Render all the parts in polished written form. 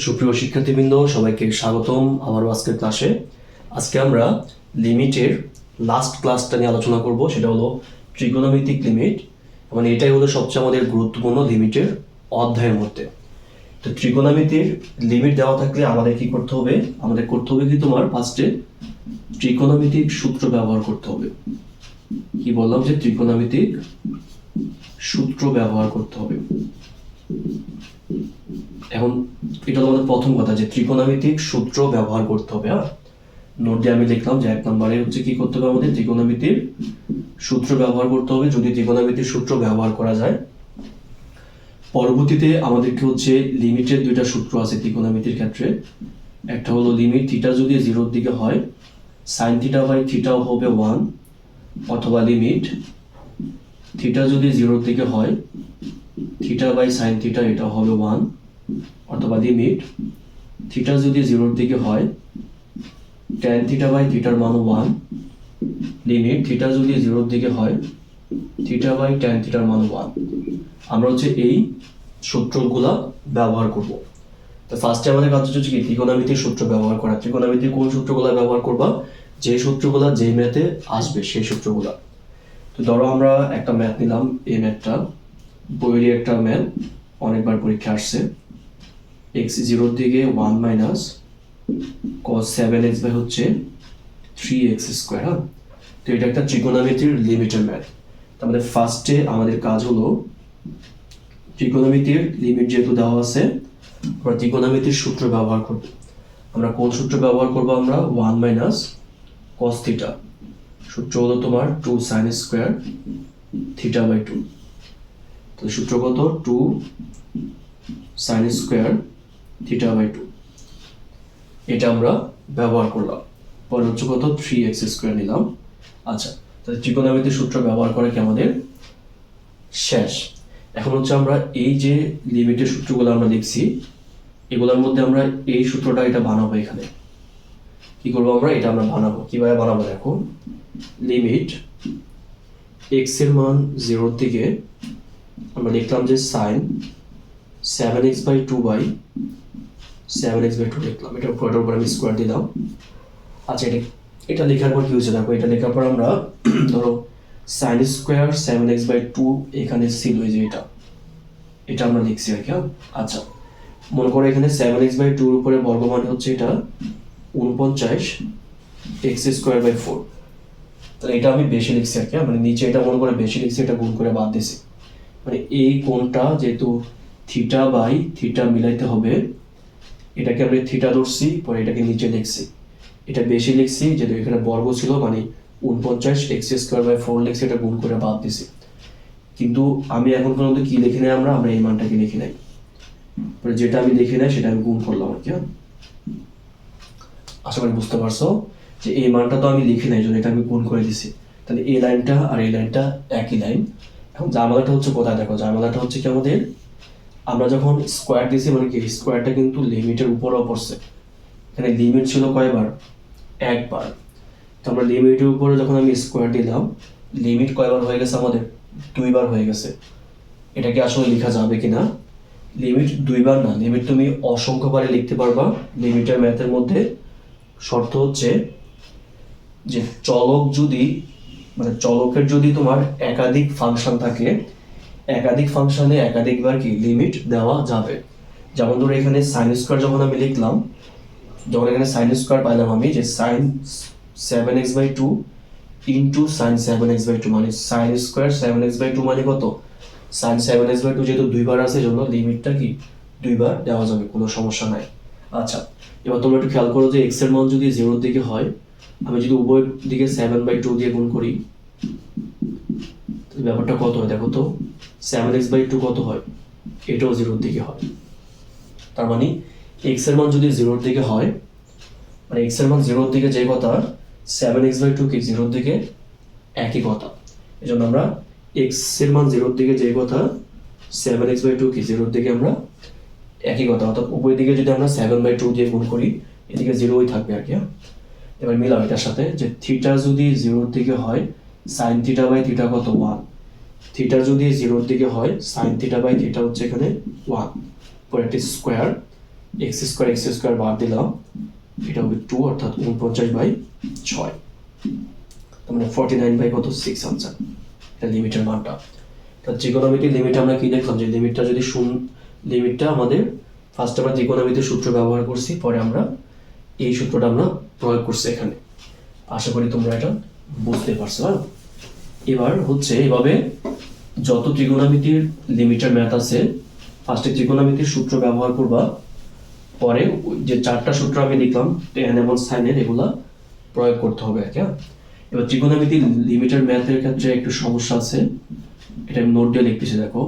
সুপ্রিয় শিক্ষার্থীবৃন্দ, সবাইকে স্বাগতম আমারও আজকের ক্লাসে। আজকে আমরা লিমিটের লাস্ট ক্লাসটা নিয়ে আলোচনা করব, সেটা হলো ত্রিকোণমিতিক লিমিট। মানে এটাই হলো সবচেয়ে আমাদের গুরুত্বপূর্ণ লিমিটের অধ্যায়ের মধ্যে। তো ত্রিকোণমিতির লিমিট দেওয়া থাকলে আমাদের কি করতে হবে? আমাদের করতে হবে কি, তোমার ফার্স্টে ত্রিকোণমিতিক সূত্র ব্যবহার করতে হবে। কি বললাম? যে ত্রিকোণমিতিক সূত্র ব্যবহার করতে হবে। এখন এটা আমাদের প্রথম কথা, যে ত্রিকোণমিতিক সূত্র ব্যবহার করতে হবে। নোট দিয়ে আমি লিখলাম যে 1 নম্বরে হচ্ছে কি করতে হবে, আমাদের ত্রিকোণমিতির সূত্র ব্যবহার করতে হবে। যদি ত্রিকোণমিতির সূত্র ব্যবহার করা যায়, পরবর্তীতে আমাদেরকে হচ্ছে লিমিটের দুইটা সূত্র আছে ত্রিকোণমিতির ক্ষেত্রে। একটা হলো লিমিট থিটা যদি 0-র দিকে হয় সাইন থিটা বাই থিটাও হবে 1, অথবা লিমিট থিটা যদি 0-র দিকে হয় থিটা বাই সাইন থিটা এটা হবে 1, অথবা লিমিট থিটা যদি 0-র দিকে হয় ট্যান থিটা বাই থিটার মান 1, লিমিট থিটা যদি 0-র দিকে হয় থিটা বাই ট্যান থিটার মান 1। আমরা হচ্ছে এই সূত্রগুলা ব্যবহার করব। তো ফার্স্টে আমাদের কাজ হচ্ছে কি, ত্রিকোণমিতির সূত্র ব্যবহার করা। ত্রিকোণমিতির কোন সূত্রগুলা ব্যবহার করবা? যে সূত্রগুলা যে ম্যাথে আসবে সেই সূত্রগুলা। তো ধরো আমরা একটা ম্যাথ নিলাম, এই ম্যাথটা বইয়েরই একটা ম্যাথ, অনেকবার পরীক্ষা আসছে। x 0-র দিকে 1 মাইনাস cos 7x বাই হচ্ছে 3x স্কোয়ার। তো এটা একটা ত্রিকোণমিতির লিমিটের ম্যাথ। আমাদের ফার্স্টে আমাদের কাজ হলো ত্রিকোণমিতির লিমিট যেহেতু দেওয়া আছে, আমরা ত্রিকোণমিতির সূত্র ব্যবহার করব। আমরা কোন সূত্র ব্যবহার করব? আমরা 1 মাইনাস cos থিটা, সূত্র হলো তোমার 2 sin স্কোয়ার থিটা বাই 2। তো সূত্র কত? 2 sin স্কোয়ার থিটা বাই 2, এটা আমরা ব্যবহার করলাম। পরে হচ্ছে কত? 3x স্কোয়ার নিলাম। আচ্ছা, তাহলে ত্রিকোণমিতির সূত্র ব্যবহার করে কি আমাদের শেষ। এখন হচ্ছে আমরা এই যে লিমিটের সূত্রগুলো আমরা লিখছি, এগুলোর মধ্যে আমরা এই সূত্রটা এটা বানাবো। এখানে কি করবো আমরা? এটা আমরা বানাবো। কিভাবে বানাবো দেখো। লিমিট x এর মান 0-র দিকে আমরা লিখলাম যে sine 7x by 2 by 7x by 2 লিখলাম। এটার উপর আমি স্কোয়ার দিলাম। আচ্ছা, এটা লেখার পর কি হয়েছে দেখো। এটা লেখার পর আমরা ধরো সাইন স্কোয়ার 7x বাই 2 এখানে ছিল, যে এটা আমরা লিখছি আর কি। আচ্ছা, মনে করো এখানে 7x বাই 2 এর উপরে বর্গ মানে হচ্ছে এটা 49 x স্কোয়ার বাই 4। তাহলে এটা আমি বেশি লিখছি আর কি। মানে নিচে এটা মনে করে বেশি লিখছি, এটা গুণ করে বাদ দিছি। মানে এই কোণটা যেহেতু থিটা বাই থিটা মিলাইতে হবে, এটাকে আমরা থিটা ধরছি, পরে এটাকে নিচে লিখছি। এটা বেশি লিখছি যেহেতু এখানে বর্গ ছিল, মানে 49 x স্কোয়ার বাই 4 লিখছি, এটা গুণ করে বাদ দিছি। কিন্তু আমি এখন পর্যন্ত কি লিখি নাই? আমরা এই মানটাকে লিখি নাই। যেটা আমি লিখি নাই সেটা আমি গুণ করলাম আর কি। আশা করি বুঝতে পারছো যে এই মানটা তো আমি লিখি নাই, জন্য এটা আমি গুণ করে দিছি। তাহলে এই লাইনটা আর এই লাইনটা একই লাইন। এখন জামালাটা হচ্ছে কোথায় দেখো। জামালাটা হচ্ছে কি, আমাদের আমরা যখন স্কোয়ার দিছি, মানে কি স্কোয়ারটা কিন্তু লিমিটের উপরেও পড়ছে। এখানে লিমিট ছিল কয়বার? একবার। তো আমরা লিমিটের উপরে যখন আমি স্কোয়ার দিলাম, লিমিট কয়বার হয়ে গেছে? আমাদের 2বার হয়ে গেছে। এটা কি আসলে লেখা যাবে কিনা? লিমিট 2বার না, লিমিট তুমি অসংখ্যবারে লিখতে পারবা। লিমিটের ম্যাথের মধ্যে শর্ত হচ্ছে যে চলক যদি, মানে চলকের যদি তোমার একাধিক ফাংশন থাকে, একাধিক ফাংশনে একাধিকবার কি লিমিট দেওয়া যাবে। যেমন ধরো এখানে সাইন স্কোয়ার যখন আমি লিখলাম, যখন এখানে সাইন স্কোয়ার পাইলাম আমি, যে sine 7x by 2 into sine 7x by 2, মানে সাইন স্কোয়ার 7x বাই 2 মানে কত? সাইন 7x বাই 2 যেহেতু 2বার আছে, জন্য লিমিটটা কি 2বার দেওয়া যাবে, কোনো সমস্যা নাই। আচ্ছা, এবার তোমরা একটু খেয়াল করো যে x এর মান যদি 0-র দিকে হয়, আমি যদি উভয় দিকে 7/2 দিয়ে গুণ করি, ব্যাপারটা কত হয় দেখো তো। 7x বাই 2 কত হয়? এটাও 0-র দিকে হয়। তার মানে x এর মান যদি 0-র দিকে হয়, মানে x এর মান 0-র দিকে যে কথা, 7x বাই 2 কি 0-র দিকে একই কথা। এই জন্য আমরা x এর মান 0-র দিকে যে কথা, 7x বাই 2 কি 0-র দিকে আমরা একই কথা। অর্থাৎ উভয় দিকে যদি আমরা 7/2 দিয়ে গুণ করি, এদিকে 0ই থাকবে আর কি। এবার মিলাও এটার সাথে, যে থিটা যদি 0-র দিকে হয় সাইন থিটা বাই থিটা কত? 1। থিটা যদি 0-র দিকে হয় সাইন থিটা বাই থিটা হচ্ছে এখানে 1, পরে একটি স্কোয়ার x² বাদ দিলাম, এটা হবে 2 অর্থাৎ 49/6, তার মানে 49/6 আনসার। এটা লিমিটের মানটা। তা ত্রিকোণমিতির লিমিট আমরা কি দেখলাম, যে লিমিটটা যদি লিমিটটা আমাদের ফার্স্ট আমরা ত্রিকোণমিতির সূত্র ব্যবহার করছি, পরে আমরা এই সূত্রটা আমরা প্রয়োগ করছি এখানে। আশা করি তোমরা এটা বুঝতে পারছো। এবার হচ্ছে এইভাবে যত ত্রিকোণমিতির লিমিটের ম্যাথ আছে, ফার্স্টে ত্রিকোণমিতির সূত্র ব্যবহার করবা, পরে যে 4টা সূত্র আমি দেখলাম tan এবং sin এর, এগুলা প্রয়োগ করতে হবে। এবার ত্রিকোণমিতির লিমিটের ম্যাথের ক্ষেত্রে একটু সমস্যা আছে, এটা আমি নোট দিয়ে লিখতেছি। দেখো,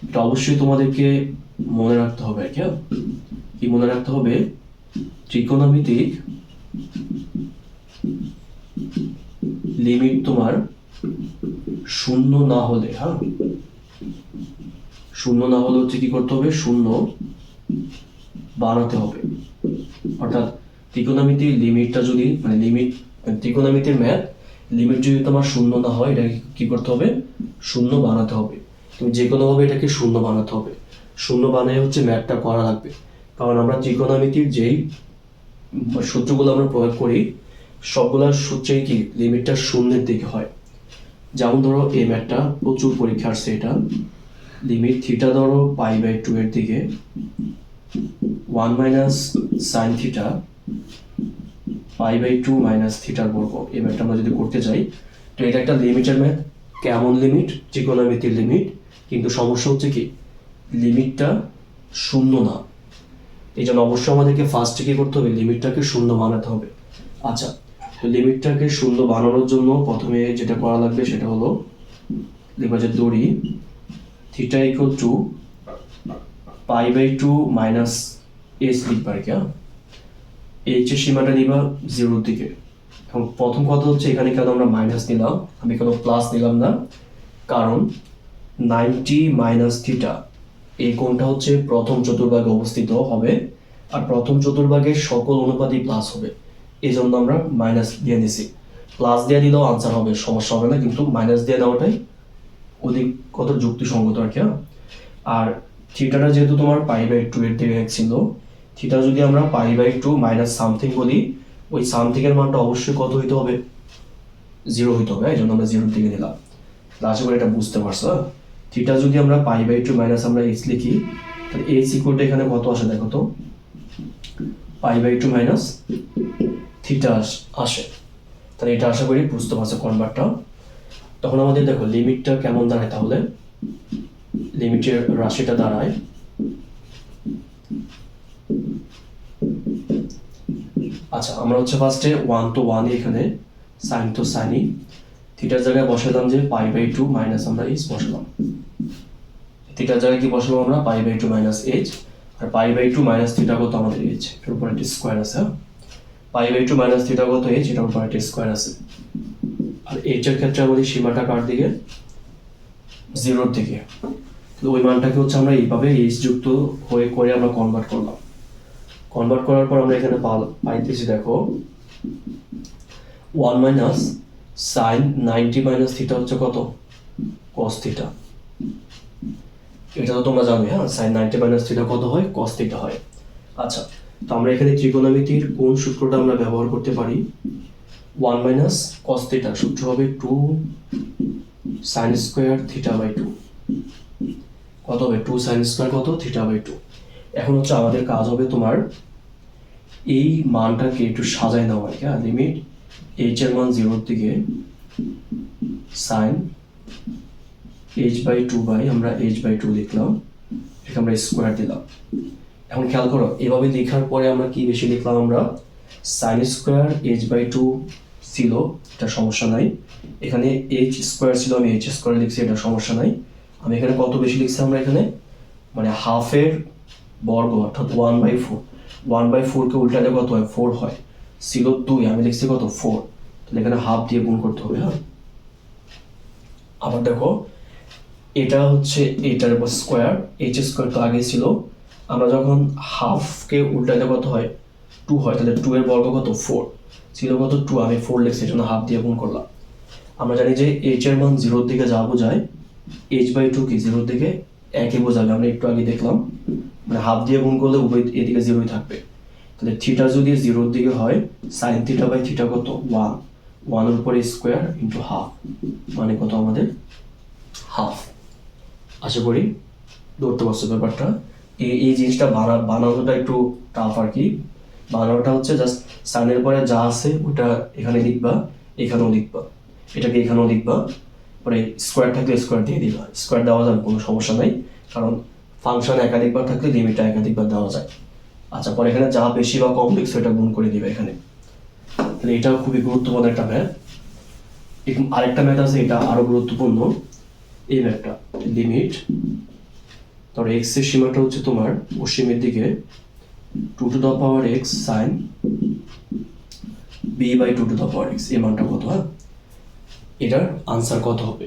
এটা অবশ্যই তোমাদেরকে মনে রাখতে হবে। কি মনে রাখতে হবে? ত্রিকোণমিতিক লিমিট তোমার শূন্য না হলে, শূন্য না হলে হচ্ছে কি করতে হবে? শূন্য বানাতে হবে। অর্থাৎ ত্রিকোণমিতির লিমিটটা যদি ত্রিকোণমিতির ম্যাথ লিমিট যদি তোমার শূন্য না হয়, এটা কি করতে হবে? শূন্য বানাতে হবে। তুমি যে কোনোভাবে এটাকে শূন্য বানাতে হবে। শূন্য বানায় হচ্ছে ম্যাথটা করা লাগবে, কারণ আমরা ত্রিকোণমিতির যেই সূত্রগুলো আমরা প্রয়োগ করি, সবগুলোর সূত্রেই কি লিমিটটা শূন্যের দিকে হয়। যেমন ধরো এই ম্যাথটা প্রচুর পরীক্ষা আসছে, এটা লিমিট থিটা ধরো π/2 এর দিকে 1 - sin θ π/2 - থিটার বর্গ, এই ম্যাথটা আমরা যদি করতে চাই, তো এটা একটা লিমিটের ম্যাথ। কেমন লিমিট? ত্রিকোণমিতির লিমিট। কিন্তু সমস্যা হচ্ছে কি, লিমিটটা শূন্য না। এই জন্য অবশ্যই আমাদেরকে ফার্স্টে কি করতে হবে? লিমিটটাকে শূন্য বানাতে হবে। আচ্ছা, তো লিমিটটাকে শূন্য বানানোর জন্য প্রথমে যেটা করা লাগবে সেটা হলো, লিখবা যে ধরি θ = π/2 - s লিখবা। h এর সীমাটা নিবা 0 দিকে। এখন প্রথম কথা হচ্ছে এখানে কেন আমরা মাইনাস নিলাম, আমি কেন প্লাস নিলাম না? কারণ 90 - θ এই কোণটা হচ্ছে প্রথম চতুর্ভাগে অবস্থিত হবে, আর প্রথম চতুর্ভাগের সকল অনুপাতই প্লাস হবে। এই জন্য আমরা মাইনাস দিয়ে নিছি। প্লাস দিয়ে দিলেও আনসার হবে, সমস্যা হবে না, কিন্তু মাইনাস দিয়ে দেওয়াটাই অধিক কত যুক্তিসঙ্গত আর থিটাটা যেহেতু তোমার π/2 এর দিকে ছিল, থিটা যদি আমরা π/2 মাইনাস সামথিং বলি, ওই সামথিং এর মানটা অবশ্যই কত হইতে হবে? 0 হইতে হবে। এই জন্য আমরা 0 দিকে নিলাম। আশা করি এটা বুঝতে পারছো। থিটা যদি আমরা π/2 মাইনাস আমরা h লিখি, তাহলে h ইকুয়ালটা এখানে কত আসে দেখো তো? π/2 মাইনাস থিটা আসে। তাহলে এটা আশা করি বুঝতে পারছো কনভার্টটা। তখন আমাদের দেখো লিমিটটা কেমন দাঁড়ায়, তাহলে লিমিটের রাশিটা দাঁড়ায় আচ্ছা, আমরা হচ্ছে ফার্স্টে 1 তো 1 এখানে, sin তো sin, থিটার জায়গায় বসালাম যে π/2 মাইনাস আমরা h বসালাম। থিটার জায়গায় কি বসালাম আমরা? π/2 মাইনাস h, আর π/2 মাইনাস থিটা কত আমাদের h, এর উপর একটা স্কয়ার আছে। π/2 মাইনাস থিটা কত h, এটার উপর একটা স্কয়ার আছে। আর h এর ক্ষেত্রে আমাদের সীমাটা কার দিকে? 0 দিকে। তো ওই মানটাকে হচ্ছে আমরা এইভাবে h যুক্ত হয়ে করে আমরা কনভার্ট করলাম। কনভার্ট করার পর আমরা এখানে পাইতেছি দেখো 1 - sin 90 - θ হচ্ছে কত? cos θ। এটা তো তোমরা জানো, sin 90 - θ কত হয়? cos θ হয়। আচ্ছা, তো আমরা এখানে ত্রিকোণমিতির কোন সূত্রটা আমরা ব্যবহার করতে পারি? 1 - cos θ সূত্র হবে 2 sin² θ/2। কত হবে? 2 sin² কত? θ/2। এখন হচ্ছে আমাদের কাজ হবে তোমার এই মানটাকে একটু সাজায় নেওয়া। লিমিট h এর মান 0 দিকে sin h/2 আমরা h/2 লিখলাম, এখানে আমরা স্কয়ার দিলাম। এখন খেয়াল করো, এভাবে লেখার পরে আমরা কি বেশি লিখলাম? আমরা sin² h/2 ছিল, এটা সমস্যা নাই। এখানে h² ছিল, আমি h² লিখছি, এটা সমস্যা নাই। আমি এখানে কত বেশি লিখছি? আমরা এখানে মানে হাফের বর্গ অর্থাৎ 1/4। 1/4 কে উল্টালে কত হয়? 4 হয়। ছিল 2, আমি লিখছি কত? 4। তাহলে এখানে হাফ দিয়ে গুণ করতে হবে। আবার দেখো, এটা হচ্ছে এটার উপর স্কয়ার, h² তো আগে ছিল। আমরা যখন হাফকে উল্টালে কত হয়? 2 হয়। তাহলে 2 এর বর্গ কত? 4। ছিল কত? 2, আমি 4 লিখছি, এজন্য হাফ দিয়ে গুণ করলাম। আমরা জানি যে h এর মান 0 দিকে যা বোঝায়, h/2 কি 0 দিকে একই বোঝাবে। আমরা একটু আগে দেখলাম মানে হাফ দিয়ে গুণ করলে উভয় এদিকে জিরোই থাকবে। তাহলে থিটা যদি জিরোর দিকে হয়, সাইন থিটা বাই থিটা কত? 1, 1-এর উপরে স্কোয়ার ইন্টু হাফ, মানে কত আমাদের? হাফ। আশা করি ধরতে পারছো ব্যাপারটা। এই জিনিসটা বানানোটা একটু টাফ আর কি। বানানোটা হচ্ছে জাস্ট সাইনের পরে যা আছে ওটা এখানে লিখবা, এখানেও লিখবা, এটাকে এখানেও লিখবা, পরে স্কোয়ার থাকলে স্কোয়ার দিয়ে দিবা। স্কোয়ার দেওয়া যাবে, কোনো সমস্যা নাই, কারণ ফাংশন একাধিকবার থাকলে লিমিটটা একাধিকবার দেওয়া যায়। আচ্ছা, পরে এখানে যা বেশি বা কম লিখছো এটা গুণ করে দিবে এখানে। তাহলে এটাও খুবই গুরুত্বপূর্ণ একটা ম্যাথ। আরেকটা ম্যাথ আছে, এটা আরো গুরুত্বপূর্ণ। এই ম্যাথটা লিমিট, ধরো এক্স এর সীমাটা হচ্ছে তোমার অসীমের দিকে 2x sin b/2x, এই মানটা কত? হ্যাঁ, এটার আনসার কত হবে?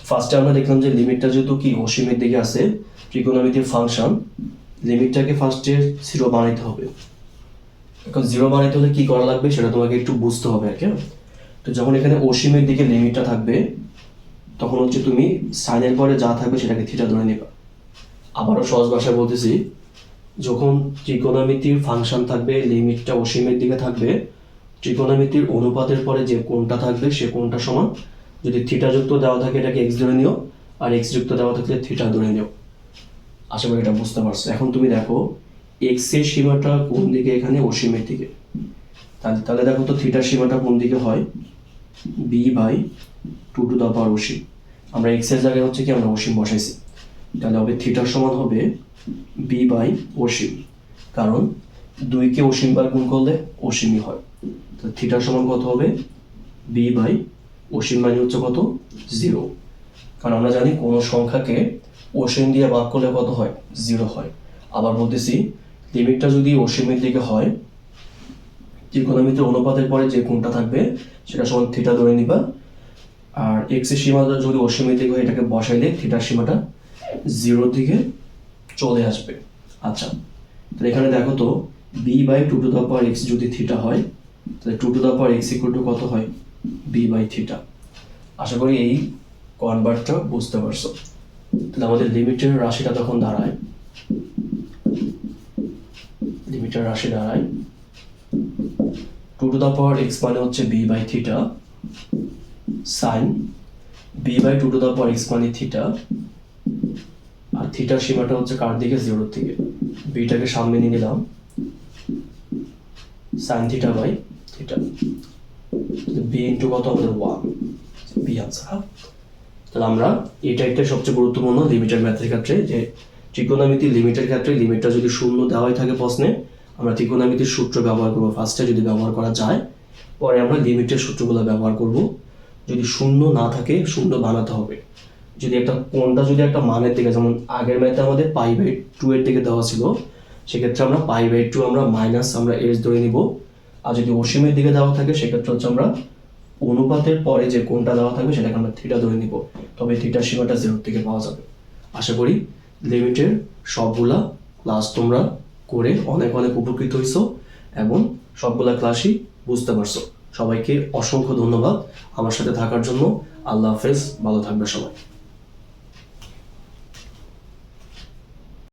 ফার্স্টে আমরা দেখলাম যে লিমিটটা যেহেতু কি অসীমের দিকে আছে, ত্রিকোণমিতির ফাংশন, লিমিটটাকে ফার্স্টে 0 বানাইতে হবে। এখন 0 বানাইতে হলে কি করা লাগবে সেটা তোমাকে একটু বুঝতে হবে আর কি। তো যখন এখানে অসীমের দিকে লিমিটটা থাকবে, তখন হচ্ছে তুমি সাইনের পরে যা থাকবে সেটাকে থিটা ধরে নিবা। আবারও সহজ ভাষায় বলতেছি, যখন ত্রিকোণমিতির ফাংশন থাকবে, লিমিটটা অসীমের দিকে থাকবে, ত্রিকোণমিতির অনুপাতের পরে যে কোণটা থাকবে সে কোণটা সমান, যদি থিটা যুক্ত দেওয়া থাকে এটাকে এক্স ধরে নিও, আর এক্স যুক্ত দেওয়া থাকলে থিটা ধরে নিও। আশা করি এটা বুঝতে পারছো। এখন তুমি দেখো এক্স এর সীমাটা কোন দিকে? এখানে অসীমের দিকে। তাহলে দেখো তো থিটার সীমাটা কোন দিকে হয়? b/2 অসীম। আমরা এক্স এর জায়গায় হচ্ছে কি আমরা অসীম বসাইছি, তাহলে হবে থিটার সমান হবে b/অসীম, কারণ 2কে অসীম বার গুণ করলে অসীমই হয়। তো থিটার সমান কত হবে? b/অসীম, মানে হচ্ছে কত? 0। কারণ আমরা জানি কোনো সংখ্যাকে অসীম দিয়ে ভাগ করলে কত হয়? 0 হয়। আবার বলতেছি, লিমিটটা যদি অসীমের দিকে হয়, ত্রিকোণমিতির অনুপাতের পরে যে কোণটা থাকবে সেটা সমান থিটা ধরে নিবা, আর এক্স এর সীমাটা যদি অসীমের দিকে হয় এটাকে বসাইলে থিটার সীমাটা 0 দিকে চলে আসবে। আচ্ছা, তাহলে এখানে দেখো তো b/2x যদি থিটা হয়, তাহলে 2x কত হয়? b/থিটা। আশা করি এই কনভার্টটা বুঝতে পারছো। তাহলে আমাদের লিমিটের রাশিটা তখন দাঁড়ায়, লিমিটের রাশি দাঁড়ায় 2x মানে হচ্ছে b/থিটা sin b/2x মানে থিটা, আর থিটার সীমাটা হচ্ছে কার দিকে? 0 থেকে। বিটাকে সামনে নিয়ে নিলাম, sin θ/θ, b ইন্টু কত আমাদের 1, বি আনসার। তাহলে আমরা এটা একটা সবচেয়ে গুরুত্বপূর্ণ লিমিটের ম্যাথের ক্ষেত্রে, যে ত্রিকোণমিতির লিমিটের ক্ষেত্রে লিমিটটা যদি শূন্য দেওয়াই থাকে প্রশ্নে, আমরা ত্রিকোণমিতির সূত্র ব্যবহার করবো ফার্স্টে, যদি ব্যবহার করা যায়, পরে আমরা লিমিটের সূত্রগুলো ব্যবহার করব। যদি শূন্য না থাকে শূন্য বানাতে হবে। যদি একটা কোণটা যদি একটা মানের দিকে, যেমন আগের ম্যাথে আমাদের π/2 এর দিকে দেওয়া ছিল, সেক্ষেত্রে আমরা π/2 আমরা মাইনাস আমরা এস ধরে নিব। আর যদি অসীমের দিকে দেওয়া থাকে সেক্ষেত্রে হচ্ছে আমরা অনুপাতের পরে যে কোণটা দেওয়া থাকবে সেটাকে আমরা থিটা ধরে নিব, তবে থিটার সীমাটা 0 থেকে পাওয়া যাবে। আশা করি লিমিটের সবগুলা ক্লাস তোমরা করে অনেক অনেক উপকৃত হইছো এবং সবগুলা ক্লাসই বুঝতে পারছো। সবাইকে অসংখ্য ধন্যবাদ আমার সাথে থাকার জন্য। আল্লাহ হাফেজ, ভালো থাকবে সবাই।